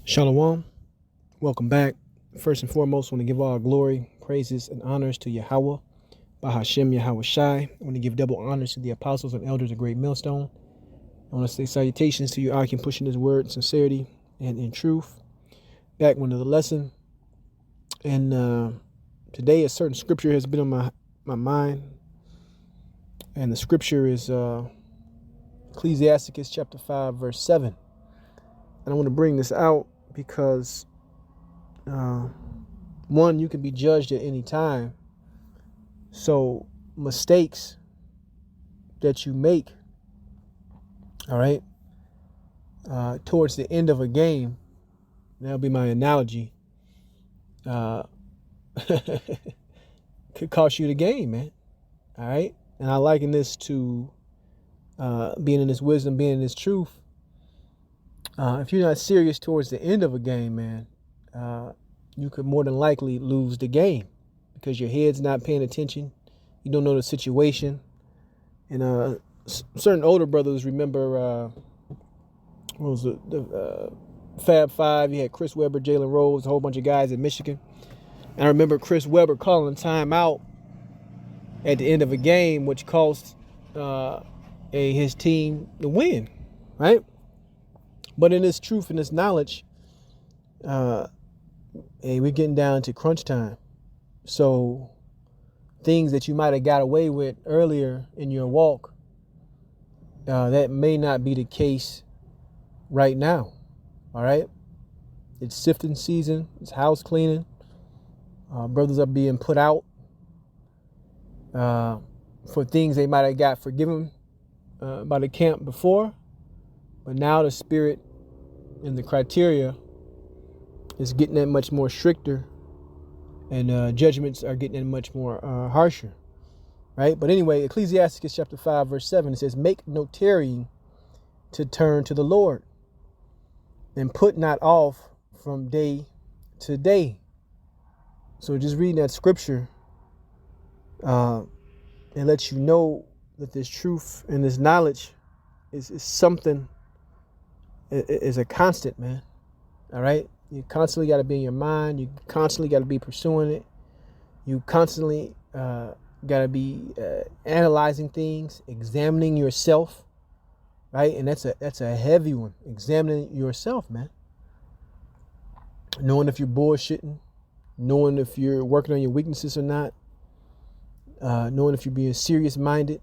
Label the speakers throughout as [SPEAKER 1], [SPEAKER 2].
[SPEAKER 1] Shalom. Welcome back. First and foremost, I want to give all glory, praises, and honors to Yahweh, Bahashem Yahweh Shai. I want to give double honors to the apostles and elders of Great Millstone. I want to say salutations to you, Akim, pushing this word in sincerity and in truth. Back one of the lesson. And today a certain scripture has been on my mind. And the scripture is Ecclesiasticus chapter 5, verse 7. And I want to bring this out because one, you can be judged at any time. So mistakes that you make, all right, towards the end of a game, that'll be my analogy, could cost you the game, man. All right. And I liken this to being in this wisdom, being in this truth. If you're not serious towards the end of a game, man, you could more than likely lose the game because your head's not paying attention. You don't know the situation. And certain older brothers remember, what was it, the Fab Five. You had Chris Webber, Jalen Rose, a whole bunch of guys in Michigan. And I remember Chris Webber calling time out at the end of a game, which cost his team the win, right? But in this truth and this knowledge, we're getting down to crunch time. So things that you might have got away with earlier in your walk, that may not be the case right now. All right. It's sifting season. It's house cleaning. Brothers are being put out for things they might have got forgiven by the camp before. But now the spirit and the criteria is getting that much more stricter, and judgments are getting that much more harsher, right? But anyway, Ecclesiasticus chapter 5, verse 7, it says, "Make no tarrying to turn to the Lord, and put not off from day to day." So just reading that scripture, it lets you know that this truth and this knowledge is something, is a constant, man. All right. You constantly got to be in your mind. You constantly got to be pursuing it. You constantly got to be analyzing things, examining yourself, right? And that's a heavy one. Examining yourself, man. Knowing if you're bullshitting, knowing if you're working on your weaknesses or not, knowing if you're being serious-minded,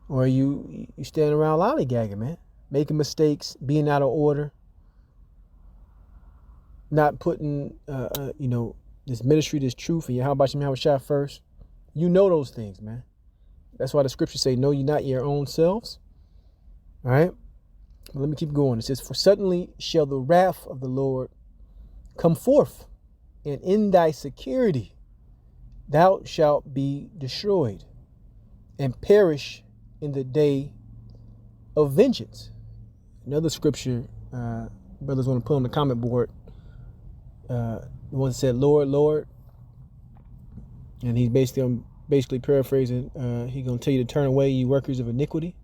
[SPEAKER 1] or you standing around lollygagging, man, making mistakes, being out of order, not putting, this ministry, this truth, and how about you shot first. You know those things, man. That's why the scriptures say, "Know ye not your own selves." All right. But let me keep going. It says, "For suddenly shall the wrath of the Lord come forth, and in thy security thou shalt be destroyed, and perish in the day of vengeance." Another scripture, brothers want to put on the comment board. The one that said, "Lord, Lord," and he's basically paraphrasing. He's gonna tell you to turn away, you workers of iniquity.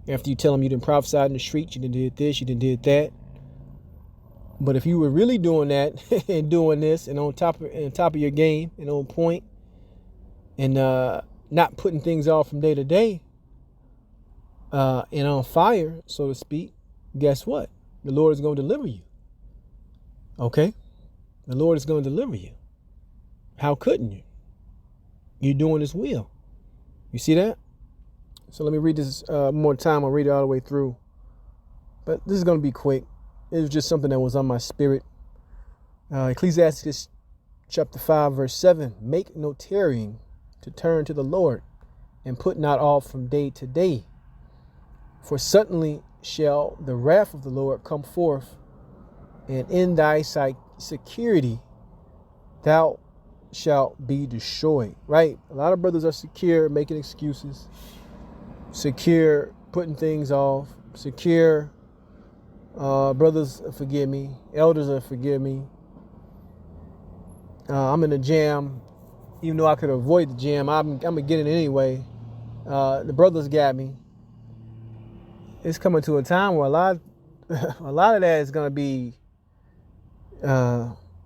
[SPEAKER 1] After you tell him you didn't prophesy in the streets, you didn't did this, you didn't did that. But if you were really doing that and doing this and on top of your game and on point, and not putting things off from day to day, and on fire, so to speak, guess what? The Lord is going to deliver you. Okay? The Lord is going to deliver you. How couldn't you? You're doing His will. You see that? So let me read this more time. I'll read it all the way through. But this is going to be quick. It was just something that was on my spirit. Ecclesiastes chapter 5, verse 7. "Make no tarrying to turn to the Lord, and put not off from day to day. For suddenly shall the wrath of the Lord come forth, and in thy security thou shalt be destroyed." Right? A lot of brothers are secure, making excuses, secure, putting things off, secure, brothers forgive me, elders forgive me. I'm in a jam, even though I could avoid the jam, I'm gonna get it anyway. The brothers got me. It's coming to a time where a lot of that is gonna be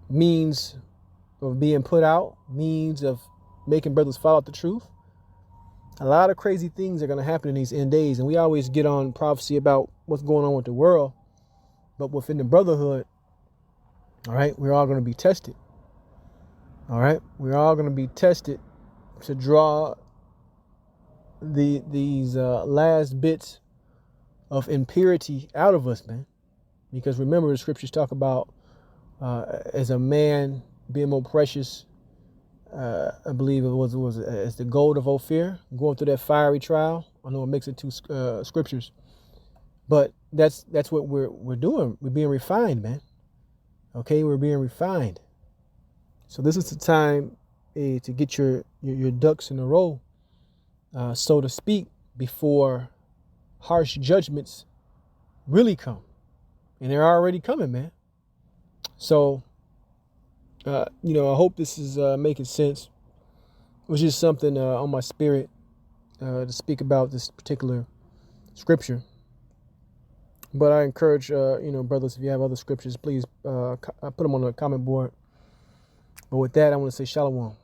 [SPEAKER 1] means of being put out, means of making brothers follow out the truth. A lot of crazy things are going to happen in these end days. And we always get on prophecy about what's going on with the world. But within the brotherhood, all right, we're all going to be tested. All right, we're all going to be tested to draw these last bits of impurity out of us, man. Because remember, the scriptures talk about as a man being more precious. I believe it was as the gold of Ophir, going through that fiery trial. I know it makes it two scriptures, but that's what we're doing. We're being refined, man. Okay, we're being refined. So this is the time to get your ducks in a row, so to speak, before harsh judgments really come, and they're already coming, man. So. I hope this is making sense. It was just something on my spirit to speak about this particular scripture. But I encourage, brothers, if you have other scriptures, please put them on the comment board. But with that, I want to say shalom.